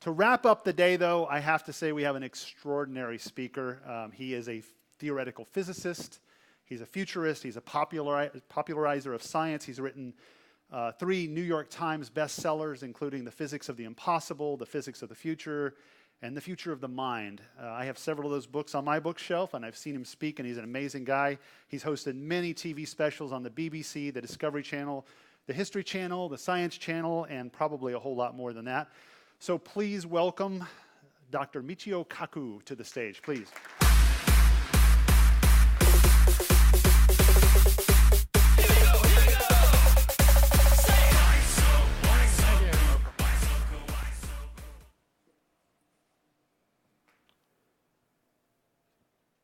To wrap up the day, though, I have to say we have an extraordinary speaker. He is a theoretical physicist. He's a futurist. He's a popularizer of science. He's written 3 New York Times bestsellers, including The Physics of the Impossible, The Physics of the Future, and The Future of the Mind. I have several of those books on my bookshelf, and I've seen him speak, and he's an amazing guy. He's hosted many TV specials on the BBC, the Discovery Channel, the History Channel, the Science Channel, and probably a whole lot more than that. So please welcome Dr. Michio Kaku to the stage, please.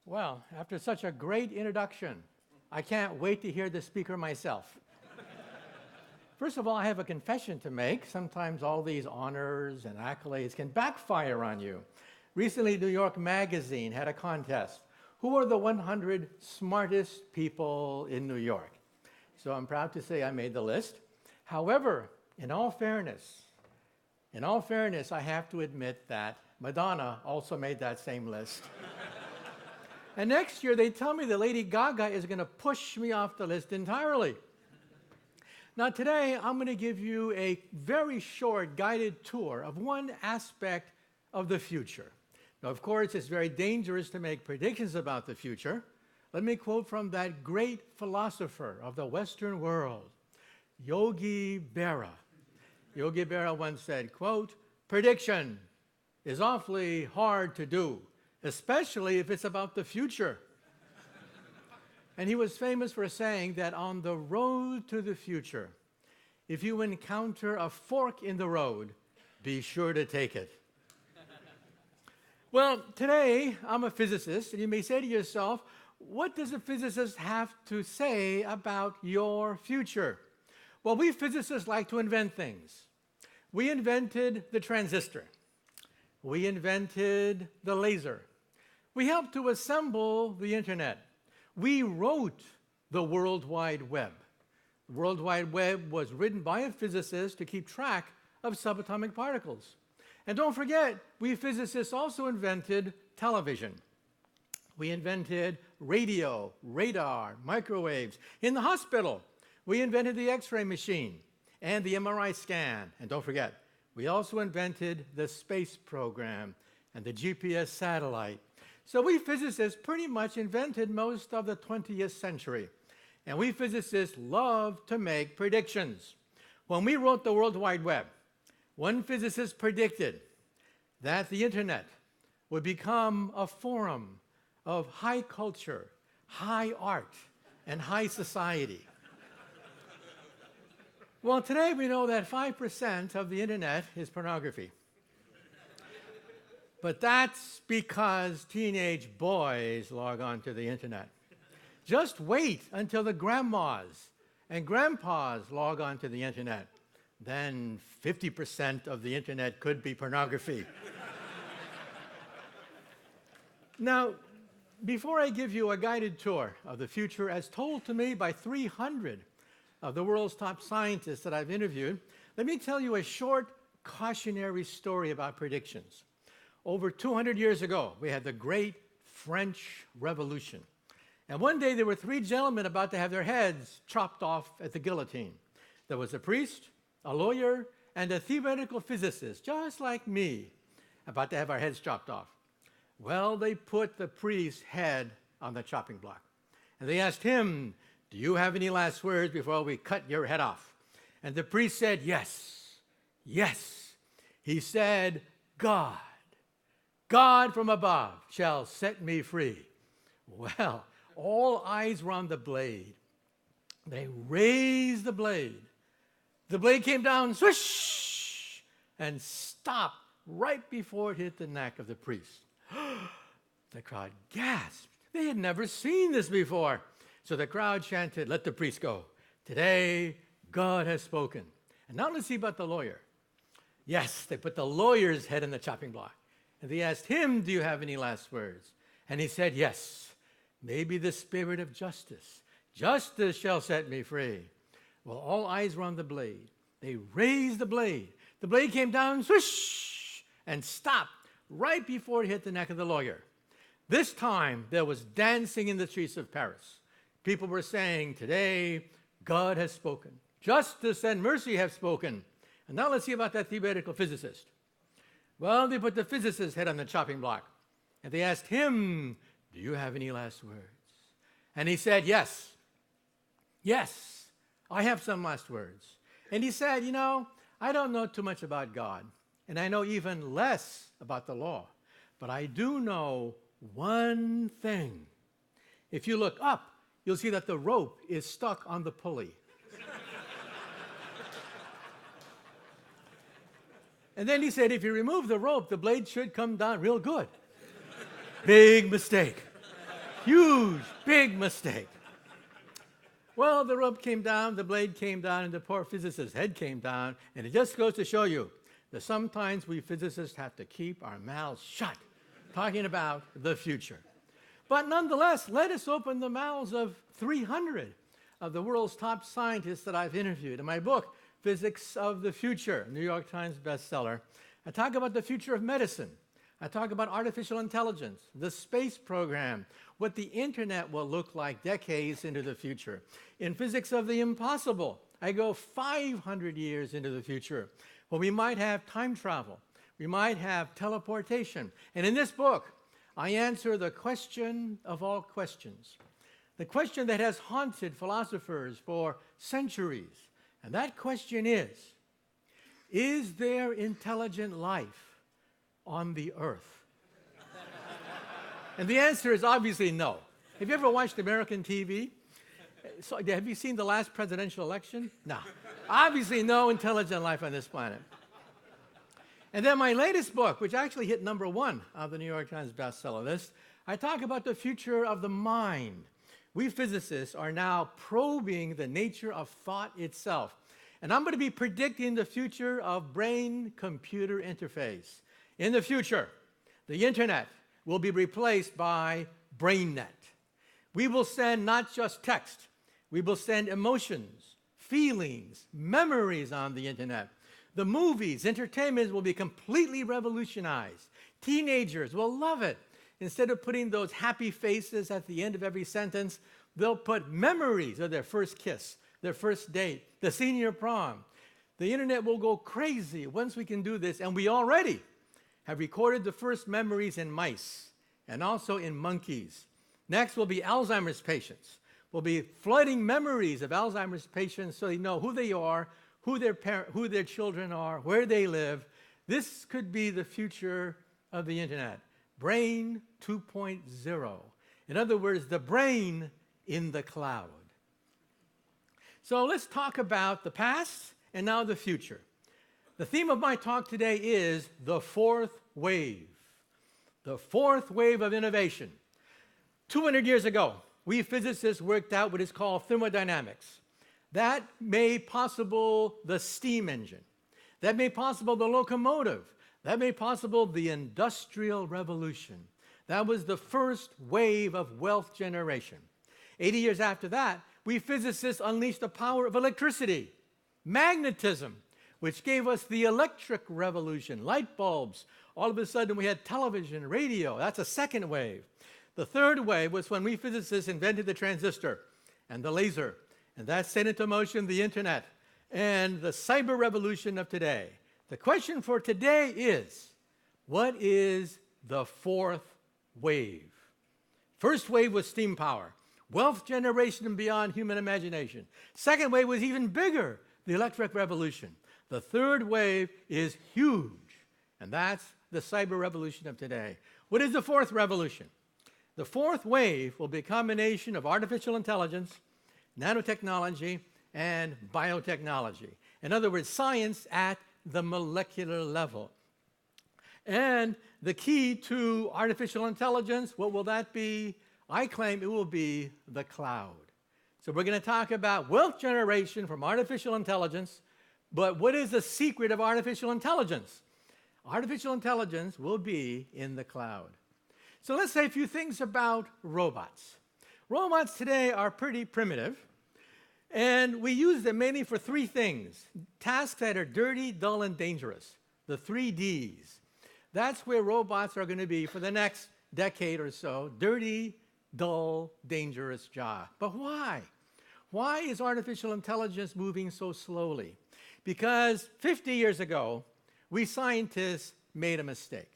Well, after such a great introduction, I can't wait to hear the speaker myself. First of all, I have a confession to make. Sometimes all these honors and accolades can backfire on you. Recently, New York Magazine had a contest. Who are the 100 smartest people in New York? So I'm proud to say I made the list. However, in all fairness, I have to admit that Madonna also made that same list. And next year, they tell me that Lady Gaga is going to push me off the list entirely. Now, today, I'm going to give you a very short guided tour of one aspect of the future. Now, of course, it's very dangerous to make predictions about the future. Let me quote from that great philosopher of the Western world, Yogi Berra. Yogi Berra once said, quote, "Prediction is awfully hard to do, especially if it's about the future." And he was famous for saying that on the road to the future, if you encounter a fork in the road, be sure to take it. Well, today I'm a physicist, and you may say to yourself, what does a physicist have to say about your future? Well, we physicists like to invent things. We invented the transistor. We invented the laser. We helped to assemble the internet. We wrote the World Wide Web. The World Wide Web was written by a physicist to keep track of subatomic particles. And don't forget, we physicists also invented television. We invented radio, radar, microwaves. In the hospital, we invented the X-ray machine and the MRI scan. And don't forget, we also invented the space program and the GPS satellite. So we physicists pretty much invented most of the 20th century. And we physicists love to make predictions. When we wrote the World Wide Web, one physicist predicted that the internet would become a forum of high culture, high art, and high society. Well, today we know that 5% of the internet is pornography. But that's because teenage boys log on to the internet. Just wait until the grandmas and grandpas log on to the internet. Then 50% of the internet could be pornography. Now, before I give you a guided tour of the future as told to me by 300 of the world's top scientists that I've interviewed, let me tell you a short cautionary story about predictions. Over 200 years ago, we had the Great French Revolution. And one day there were 3 gentlemen about to have their heads chopped off at the guillotine. There was a priest, a lawyer, and a theoretical physicist, just like me, about to have our heads chopped off. Well, they put the priest's head on the chopping block. And they asked him, "Do you have any last words before we cut your head off?" And the priest said, "Yes, yes." He said, God from above shall set me free." Well, all eyes were on the blade. They raised the blade. The blade came down, swish, and stopped right before it hit the neck of the priest. The crowd gasped. They had never seen this before. So the crowd chanted, "Let the priest go. Today, God has spoken." And now let's see about the lawyer. Yes, they put the lawyer's head in the chopping block. And they asked him, "Do you have any last words?" And he said, "Yes, maybe the spirit of justice. Justice shall set me free." Well, all eyes were on the blade. They raised the blade. The blade came down, swish, and stopped right before it hit the neck of the lawyer. This time, there was dancing in the streets of Paris. People were saying, today, God has spoken. Justice and mercy have spoken. And now let's see about that theoretical physicist. Well, they put the physicist's head on the chopping block. And they asked him, do you have any last words? And he said, yes. Yes, I have some last words. And he said, I don't know too much about God. And I know even less about the law. But I do know one thing. If you look up, you'll see that the rope is stuck on the pulley. And then he said, if you remove the rope, the blade should come down real good. Big mistake. Huge, big mistake. Well, the rope came down, the blade came down, and the poor physicist's head came down. And it just goes to show you that sometimes we physicists have to keep our mouths shut, talking about the future. But nonetheless, let us open the mouths of 300 of the world's top scientists that I've interviewed. In my book, Physics of the Future, New York Times bestseller, I talk about the future of medicine. I talk about artificial intelligence, the space program, what the internet will look like decades into the future. In Physics of the Impossible, I go 500 years into the future, where we might have time travel, we might have teleportation. And in this book, I answer the question of all questions, the question that has haunted philosophers for centuries. And that question is there intelligent life on the earth? And the answer is obviously no. Have you ever watched American TV? So, have you seen the last presidential election? No. Obviously no intelligent life on this planet. And then my latest book, which actually hit #1 on the New York Times bestseller list, I talk about the future of the mind. We physicists are now probing the nature of thought itself. And I'm going to be predicting the future of brain-computer interface. In the future, the internet will be replaced by BrainNet. We will send not just text, we will send emotions, feelings, memories on the internet. The movies, entertainment will be completely revolutionized. Teenagers will love it. Instead of putting those happy faces at the end of every sentence, they'll put memories of their first kiss, their first date, the senior prom. The internet will go crazy once we can do this, and we already have recorded the first memories in mice and also in monkeys. Next will be Alzheimer's patients. We'll be flooding memories of Alzheimer's patients so they know who they are, who their children are, where they live. This could be the future of the internet. Brain 2.0. In other words, the brain in the cloud. So let's talk about the past and now the future. The theme of my talk today is the fourth wave. The fourth wave of innovation. 200 years ago, we physicists worked out what is called thermodynamics. That made possible the steam engine. That made possible the locomotive. That made possible the Industrial Revolution. That was the first wave of wealth generation. 80 years after that, we physicists unleashed the power of electricity, magnetism, which gave us the electric revolution, light bulbs. All of a sudden, we had television, radio. That's a second wave. The third wave was when we physicists invented the transistor and the laser, and that set into motion the internet and the cyber revolution of today. The question for today is, what is the fourth wave? First wave was steam power, wealth generation beyond human imagination. Second wave was even bigger, the electric revolution. The third wave is huge, and that's the cyber revolution of today. What is the fourth revolution? The fourth wave will be a combination of artificial intelligence, nanotechnology, and biotechnology. In other words, science at the molecular level. And the key to artificial intelligence, what will that be? I claim it will be the cloud. So we're going to talk about wealth generation from artificial intelligence, but what is the secret of artificial intelligence? Artificial intelligence will be in the cloud. So let's say a few things about robots. Robots today are pretty primitive, and we use them mainly for three things. Tasks that are dirty, dull, and dangerous. The 3 Ds. That's where robots are going to be for the next decade or so. Dirty, dull, dangerous job. But why? Why is artificial intelligence moving so slowly? Because 50 years ago, we scientists made a mistake.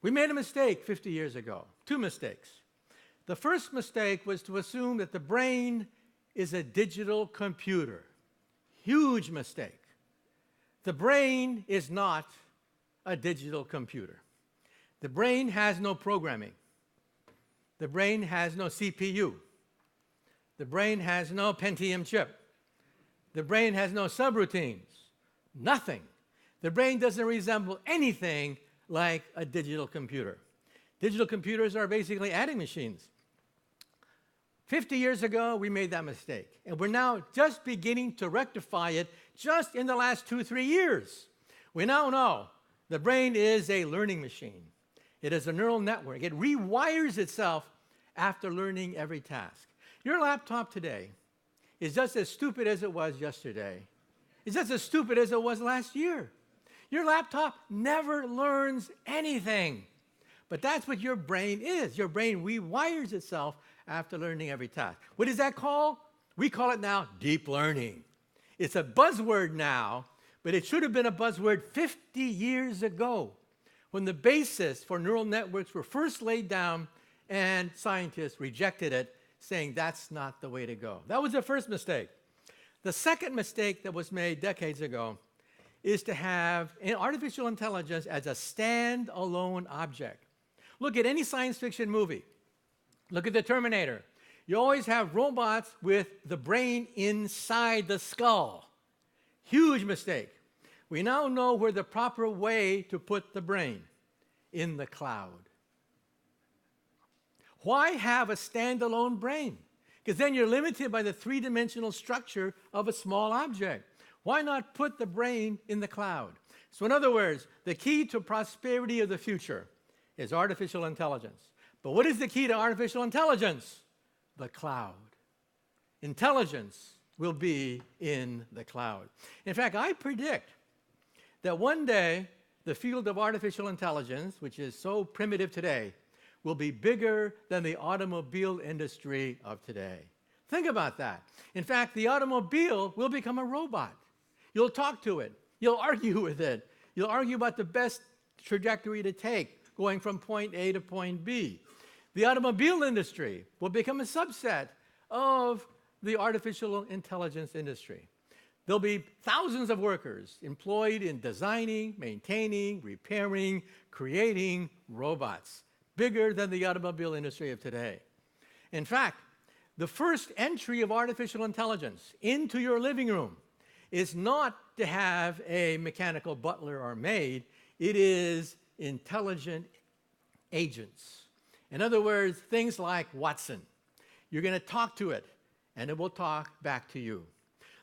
We made a mistake 50 years ago. Two mistakes. The first mistake was to assume that the brain is a digital computer. Huge mistake. The brain is not a digital computer. The brain has no programming. The brain has no CPU. The brain has no Pentium chip. The brain has no subroutines. Nothing. The brain doesn't resemble anything like a digital computer. Digital computers are basically adding machines. 50 years ago, we made that mistake. And we're now just beginning to rectify it just in the last 2-3 years. We now know the brain is a learning machine. It is a neural network. It rewires itself after learning every task. Your laptop today is just as stupid as it was yesterday. It's just as stupid as it was last year. Your laptop never learns anything. But that's what your brain is. Your brain rewires itself after learning every task. What is that called? We call it now deep learning. It's a buzzword now, but it should have been a buzzword 50 years ago when the basis for neural networks were first laid down and scientists rejected it, saying that's not the way to go. That was the first mistake. The second mistake that was made decades ago is to have artificial intelligence as a standalone object. Look at any science fiction movie. Look at the Terminator. You always have robots with the brain inside the skull. Huge mistake. We now know where the proper way to put the brain: in the cloud. Why have a standalone brain? Because then you're limited by the three-dimensional structure of a small object. Why not put the brain in the cloud? So in other words, the key to prosperity of the future is artificial intelligence. But what is the key to artificial intelligence? The cloud. Intelligence will be in the cloud. In fact, I predict that one day the field of artificial intelligence, which is so primitive today, will be bigger than the automobile industry of today. Think about that. In fact, the automobile will become a robot. You'll talk to it. You'll argue with it. You'll argue about the best trajectory to take, going from point A to point B. The automobile industry will become a subset of the artificial intelligence industry. There'll be thousands of workers employed in designing, maintaining, repairing, creating robots, bigger than the automobile industry of today. In fact, the first entry of artificial intelligence into your living room is not to have a mechanical butler or maid. It is intelligent agents. In other words, things like Watson. You're going to talk to it, and it will talk back to you.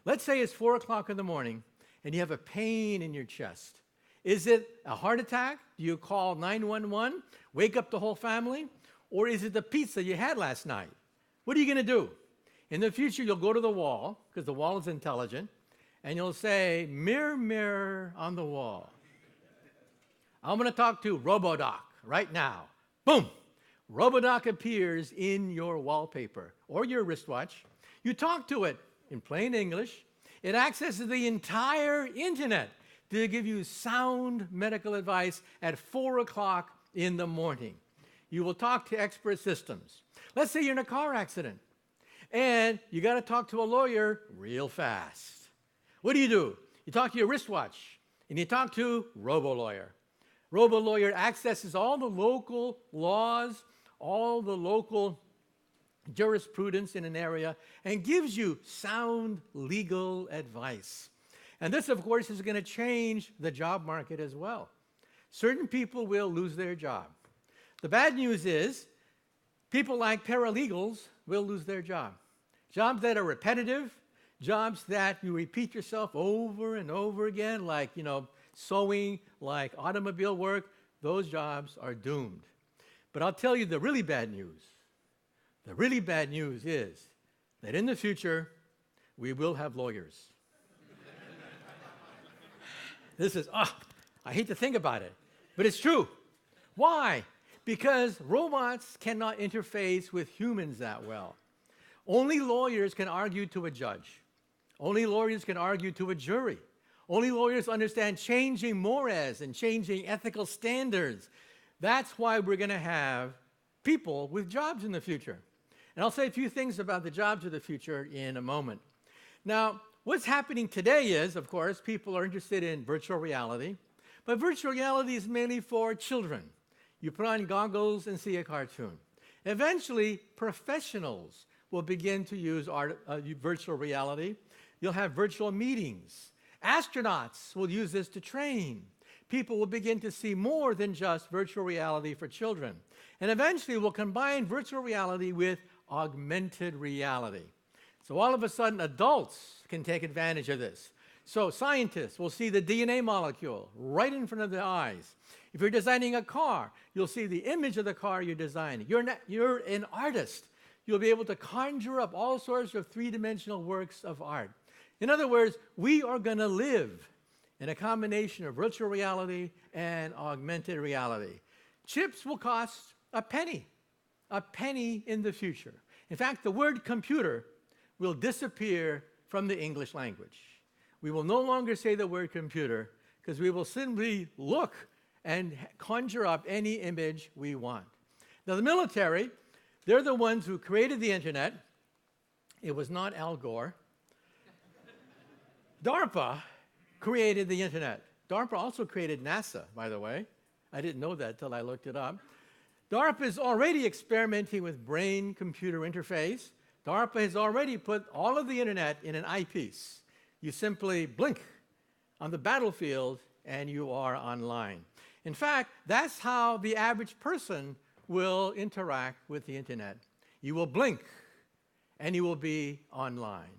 Let's say it's 4 o'clock in the morning, and you have a pain in your chest. Is it a heart attack? Do you call 911, wake up the whole family? Or is it the pizza you had last night? What are you going to do? In the future, you'll go to the wall, because the wall is intelligent, and you'll say, "Mirror, mirror on the wall, I'm going to talk to RoboDoc right now." Boom! RoboDoc appears in your wallpaper or your wristwatch. You talk to it in plain English. It accesses the entire internet to give you sound medical advice at 4 o'clock in the morning. You will talk to expert systems. Let's say you're in a car accident and you got to talk to a lawyer real fast. What do? You talk to your wristwatch and you talk to RoboLawyer. RoboLawyer accesses all the local laws, all the local jurisprudence in an area, and gives you sound legal advice. And this, of course, is going to change the job market as well. Certain people will lose their job. The bad news is people like paralegals will lose their job. Jobs that are repetitive, jobs that you repeat yourself over and over again, like, sewing, like automobile work, those jobs are doomed. But I'll tell you the really bad news. The really bad news is that in the future, we will have lawyers. This is, I hate to think about it. But it's true. Why? Because robots cannot interface with humans that well. Only lawyers can argue to a judge. Only lawyers can argue to a jury. Only lawyers understand changing mores and changing ethical standards. That's why we're going to have people with jobs in the future. And I'll say a few things about the jobs of the future in a moment. Now, what's happening today is, of course, people are interested in virtual reality, but virtual reality is mainly for children. You put on goggles and see a cartoon. Eventually, professionals will begin to use virtual reality. You'll have virtual meetings. Astronauts will use this to train. People will begin to see more than just virtual reality for children. And eventually, we'll combine virtual reality with augmented reality. So all of a sudden, adults can take advantage of this. So scientists will see the DNA molecule right in front of their eyes. If you're designing a car, you'll see the image of the car you're designing. You're an artist. You'll be able to conjure up all sorts of three-dimensional works of art. In other words, we are going to live in a combination of virtual reality and augmented reality. Chips will cost a penny in the future. In fact, the word computer will disappear from the English language. We will no longer say the word computer because we will simply look and conjure up any image we want. Now, the military, they're the ones who created the internet. It was not Al Gore. DARPA created the internet. DARPA also created NASA, by the way. I didn't know that till I looked it up. DARPA is already experimenting with brain-computer interface. DARPA has already put all of the internet in an eyepiece. You simply blink on the battlefield and you are online. In fact, that's how the average person will interact with the internet. You will blink and you will be online.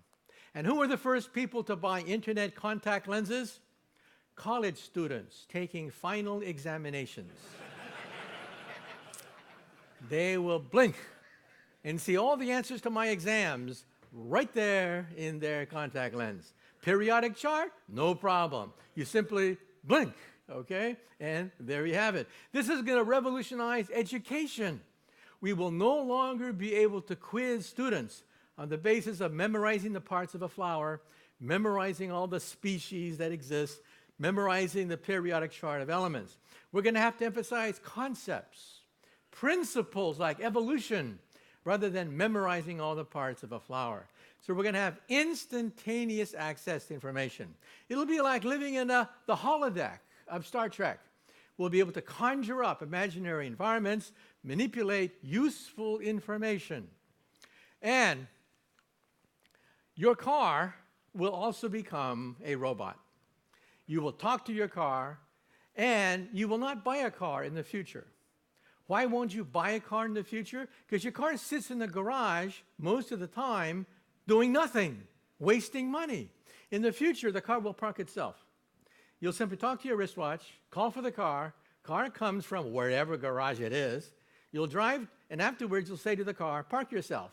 And who were the first people to buy internet contact lenses? College students taking final examinations. They will blink and see all the answers to my exams right there in their contact lens. Periodic chart? No problem. You simply blink, okay? And there you have it. This is going to revolutionize education. We will no longer be able to quiz students on the basis of memorizing the parts of a flower, memorizing all the species that exist, memorizing the periodic chart of elements. We're going to have to emphasize concepts, principles like evolution, rather than memorizing all the parts of a flower. So we're going to have instantaneous access to information. It'll be like living in the holodeck of Star Trek. We'll be able to conjure up imaginary environments, manipulate useful information. And your car will also become a robot. You will talk to your car, and you will not buy a car in the future. Why won't you buy a car in the future? Because your car sits in the garage most of the time doing nothing, wasting money. In the future, the car will park itself. You'll simply talk to your wristwatch, call for the car comes from wherever garage it is. You'll drive, and afterwards you'll say to the car, park yourself.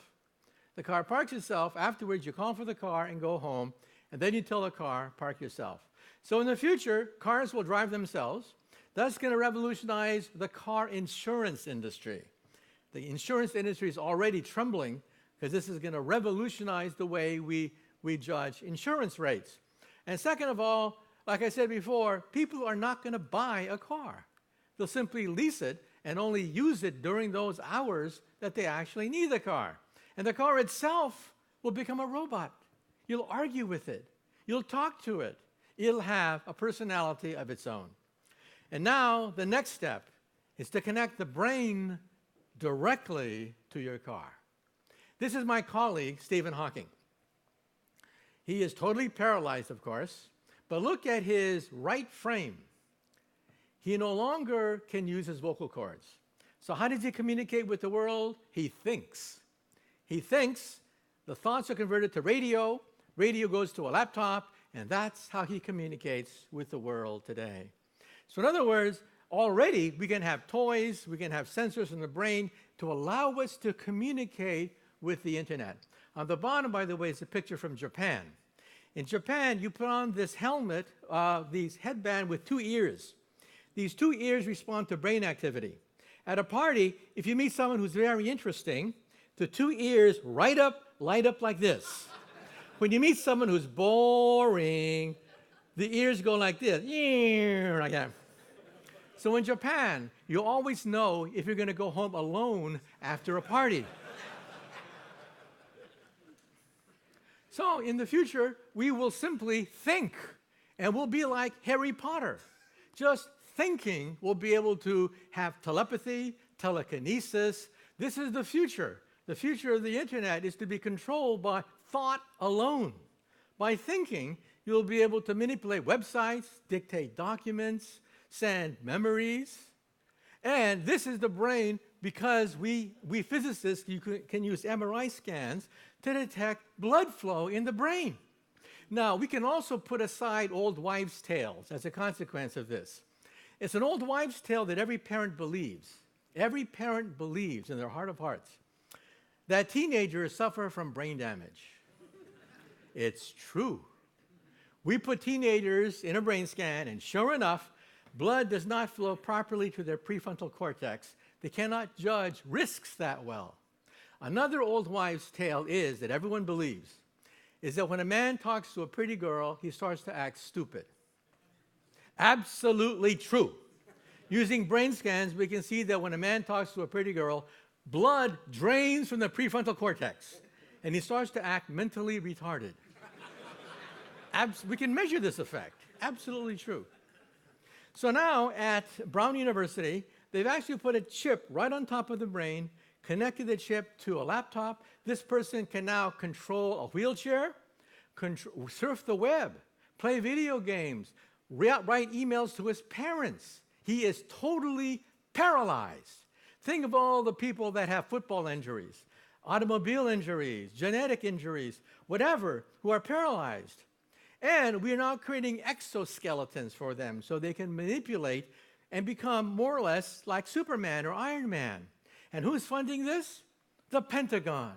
The car parks itself. Afterwards, you call for the car and go home, and then you tell the car, park yourself. So in the future, cars will drive themselves. That's going to revolutionize the car insurance industry. The insurance industry is already trembling because this is going to revolutionize the way we judge insurance rates. And second of all, like I said before, people are not going to buy a car. They'll simply lease it and only use it during those hours that they actually need the car. And the car itself will become a robot. You'll argue with it. You'll talk to it. It'll have a personality of its own. And now the next step is to connect the brain directly to your car. This is my colleague, Stephen Hawking. He is totally paralyzed, of course, but look at his right frame. He no longer can use his vocal cords. So how does he communicate with the world? He thinks. He thinks, the thoughts are converted to radio, radio goes to a laptop, and that's how he communicates with the world today. So in other words, already we can have toys, we can have sensors in the brain to allow us to communicate with the internet. On the bottom, by the way, is a picture from Japan. In Japan, you put on this helmet, these headband with two ears. these two ears respond to brain activity. At a party, if you meet someone who's very interesting, the two ears light up like this. When you meet someone who's boring, the ears go like this, like that. So in Japan, you always know if you're going to go home alone after a party. So in the future, we will simply think, and we'll be like Harry Potter. Just thinking, we'll be able to have telepathy, telekinesis. This is the future. The future of the internet is to be controlled by thought alone. By thinking, you'll be able to manipulate websites, dictate documents, send memories. And this is the brain because we physicists can use MRI scans to detect blood flow in the brain. Now, we can also put aside old wives' tales as a consequence of this. It's an old wives' tale that every parent believes. Every parent believes in their heart of hearts that teenagers suffer from brain damage. It's true. We put teenagers in a brain scan, and sure enough, blood does not flow properly to their prefrontal cortex. They cannot judge risks that well. Another old wives' tale is that everyone believes is that when a man talks to a pretty girl, he starts to act stupid. Absolutely true. Using brain scans, we can see that when a man talks to a pretty girl, blood drains from the prefrontal cortex, and he starts to act mentally retarded. We can measure this effect. Absolutely true. So now at Brown University, they've actually put a chip right on top of the brain, connected the chip to a laptop. This person can now control a wheelchair, surf the web, play video games, write emails to his parents. He is totally paralyzed. Think of all the people that have football injuries, automobile injuries, genetic injuries, whatever, who are paralyzed. And we are now creating exoskeletons for them so they can manipulate and become more or less like Superman or Iron Man. And who's funding this? The Pentagon.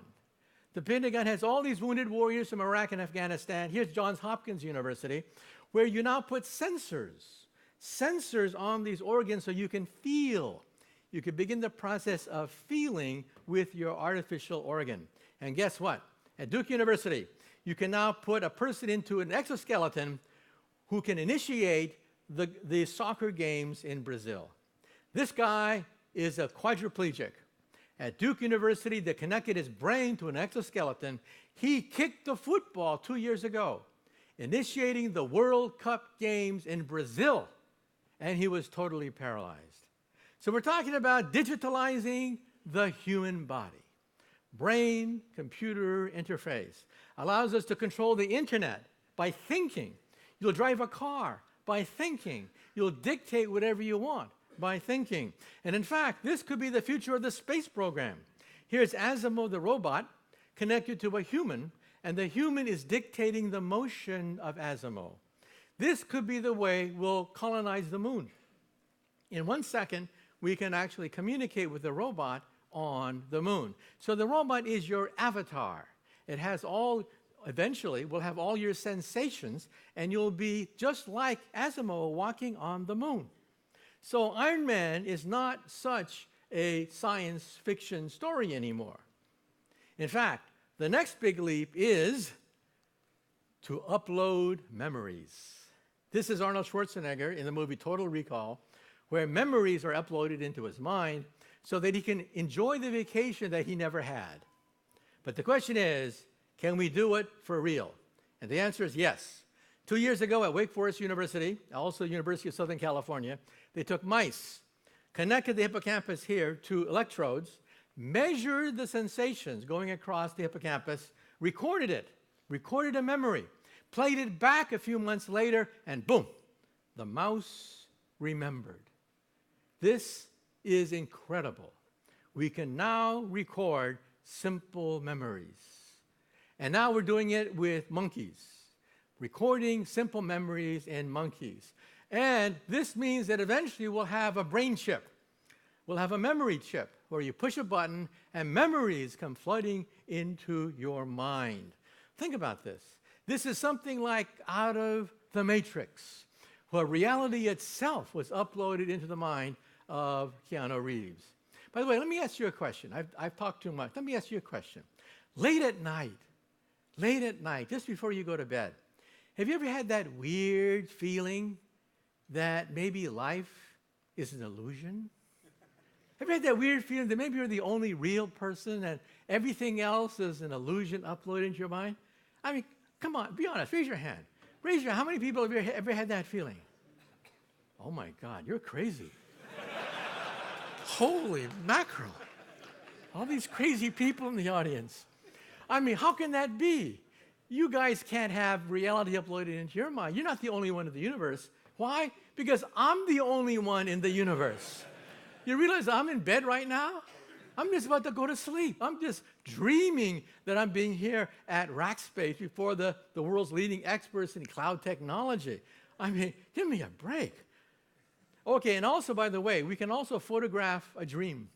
The Pentagon has all these wounded warriors from Iraq and Afghanistan. Here's Johns Hopkins University, where you now put sensors on these organs so you can feel. You can begin the process of feeling with your artificial organ. And guess what? At Duke University, you can now put a person into an exoskeleton who can initiate the soccer games in Brazil. This guy is a quadriplegic. At Duke University, they connected his brain to an exoskeleton. He kicked the football 2 years ago, initiating the World Cup games in Brazil, and he was totally paralyzed. So we're talking about digitalizing the human body. Brain-computer interface allows us to control the internet by thinking. You'll drive a car by thinking. You'll dictate whatever you want by thinking. And in fact, this could be the future of the space program. Here's Asimov the robot connected to a human, and the human is dictating the motion of Asimov. This could be the way we'll colonize the moon. In 1 second, we can actually communicate with the robot on the moon. So the robot is your avatar. It has eventually will have all your sensations, and you'll be just like Asimov walking on the moon. So Iron Man is not such a science fiction story anymore. In fact, the next big leap is to upload memories. This is Arnold Schwarzenegger in the movie Total Recall, where memories are uploaded into his mind so that he can enjoy the vacation that he never had. But the question is, can we do it for real? And the answer is yes. 2 years ago at Wake Forest University, also University of Southern California, they took mice, connected the hippocampus here to electrodes, measured the sensations going across the hippocampus, recorded a memory, played it back a few months later, and boom, the mouse remembered. This is incredible. We can now record simple memories. And now we're doing it with monkeys, recording simple memories in monkeys. And this means that eventually we'll have a brain chip. We'll have a memory chip where you push a button and memories come flooding into your mind. Think about this. This is something like out of the Matrix, where reality itself was uploaded into the mind of Keanu Reeves. By the way, let me ask you a question. I've talked too much. Let me ask you a question. Late at night, just before you go to bed, have you ever had that weird feeling that maybe life is an illusion? Have you had that weird feeling that maybe you're the only real person and everything else is an illusion uploaded into your mind? I mean, come on, be honest. Raise your hand. How many people have ever had that feeling? Oh my God, you're crazy. Holy mackerel. All these crazy people in the audience. I mean, how can that be? You guys can't have reality uploaded into your mind. You're not the only one in the universe. Why? Because I'm the only one in the universe. You realize I'm in bed right now? I'm just about to go to sleep. I'm just dreaming that I'm being here at Rackspace before the world's leading experts in cloud technology. I mean, give me a break. Okay, and also, by the way, we can also photograph a dream.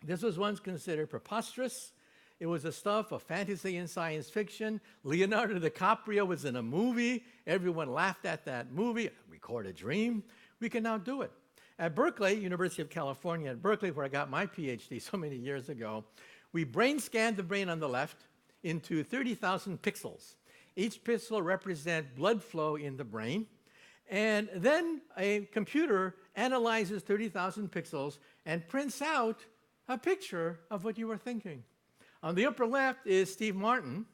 This was once considered preposterous. It was the stuff of fantasy and science fiction. Leonardo DiCaprio was in a movie. Everyone laughed at that movie. Record a dream. We can now do it. At Berkeley, University of California at Berkeley, where I got my PhD so many years ago, we brain scanned the brain on the left into 30,000 pixels. Each pixel represents blood flow in the brain. And then a computer analyzes 30,000 pixels and prints out a picture of what you were thinking. On the upper left is Steve Martin.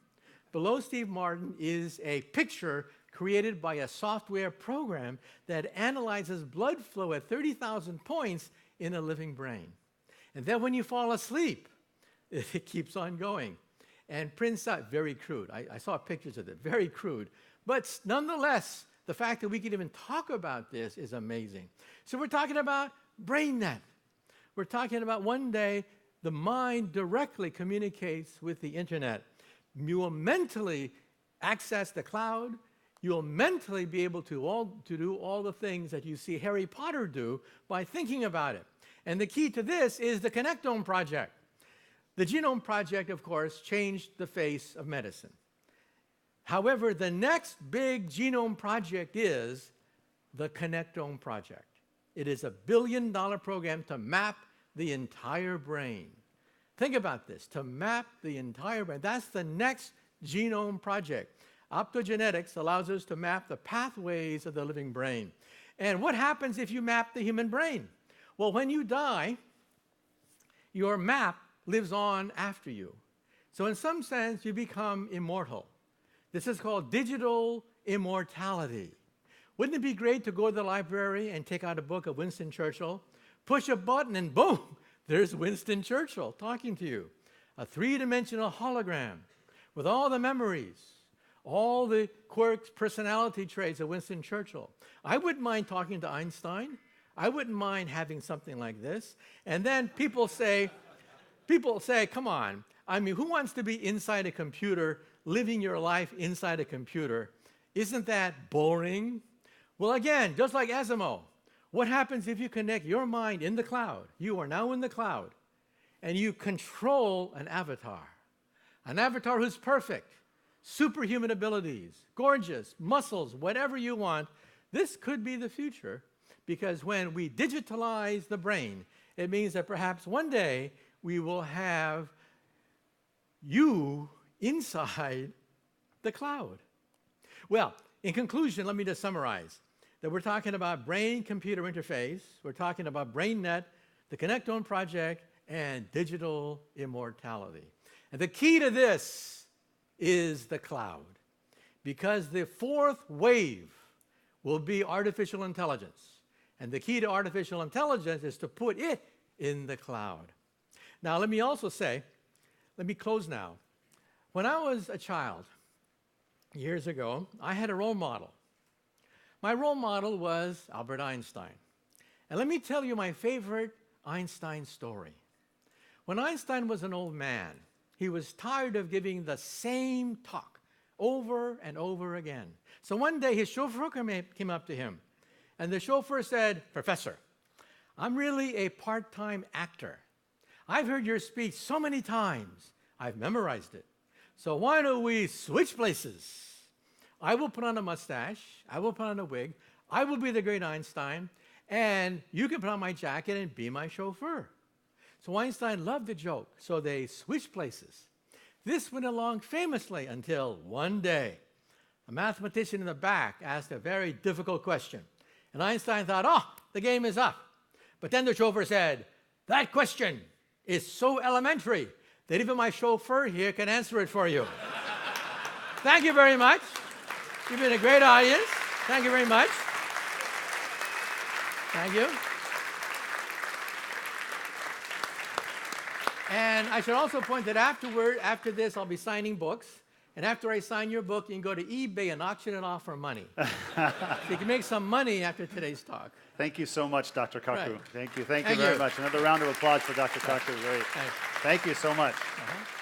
Below Steve Martin is a picture created by a software program that analyzes blood flow at 30,000 points in a living brain. And then when you fall asleep, it keeps on going and prints out, very crude. I saw pictures of it, very crude. But nonetheless, the fact that we can even talk about this is amazing. So we're talking about BrainNet. We're talking about one day the mind directly communicates with the internet. You will mentally access the cloud. You will mentally be able to do all the things that you see Harry Potter do by thinking about it. And the key to this is the Connectome Project. The Genome Project, of course, changed the face of medicine. However, the next big genome project is the Connectome Project. It is a $1 billion program to map the entire brain. Think about this, to map the entire brain. That's the next genome project. Optogenetics allows us to map the pathways of the living brain. And what happens if you map the human brain? Well, when you die, your map lives on after you. So in some sense, you become immortal. This is called digital immortality. Wouldn't it be great to go to the library and take out a book of Winston Churchill, push a button, and boom, there's Winston Churchill talking to you. A three-dimensional hologram with all the memories, all the quirks, personality traits of Winston Churchill. I wouldn't mind talking to Einstein. I wouldn't mind having something like this. And then people say, come on, I mean, who wants to be inside a computer, living your life inside a computer? Isn't that boring? Well, again, just like Asimov, what happens if you connect your mind in the cloud? You are now in the cloud, and you control an avatar who's perfect, superhuman abilities, gorgeous, muscles, whatever you want. This could be the future, because when we digitalize the brain, it means that perhaps one day we will have you inside the cloud. Well, in conclusion, let me just summarize that we're talking about brain-computer interface, we're talking about BrainNet, the Connectome Project, and digital immortality. And the key to this is the cloud, because the fourth wave will be artificial intelligence. And the key to artificial intelligence is to put it in the cloud. Now, let me also say, let me close now. When I was a child, years ago, I had a role model. My role model was Albert Einstein. And let me tell you my favorite Einstein story. When Einstein was an old man, he was tired of giving the same talk over and over again. So one day his chauffeur came up to him, and the chauffeur said, "Professor, I'm really a part-time actor. I've heard your speech so many times, I've memorized it. So why don't we switch places? I will put on a mustache, I will put on a wig, I will be the great Einstein, and you can put on my jacket and be my chauffeur. So Einstein loved the joke, so they switched places. This went along famously until one day, a mathematician in the back asked a very difficult question. And Einstein thought, oh, the game is up. But then the chauffeur said, that question is so elementary that even my chauffeur here can answer it for you. Thank you very much. You've been a great audience. Thank you very much. Thank you. And I should also point that after this, I'll be signing books. And after I sign your book, you can go to eBay and auction it off for money. So you can make some money after today's talk. Thank you so much, Dr. Kaku. Right. Thank you very much. Another round of applause for Dr. Kaku. Great. Thanks. Thank you so much. Uh-huh.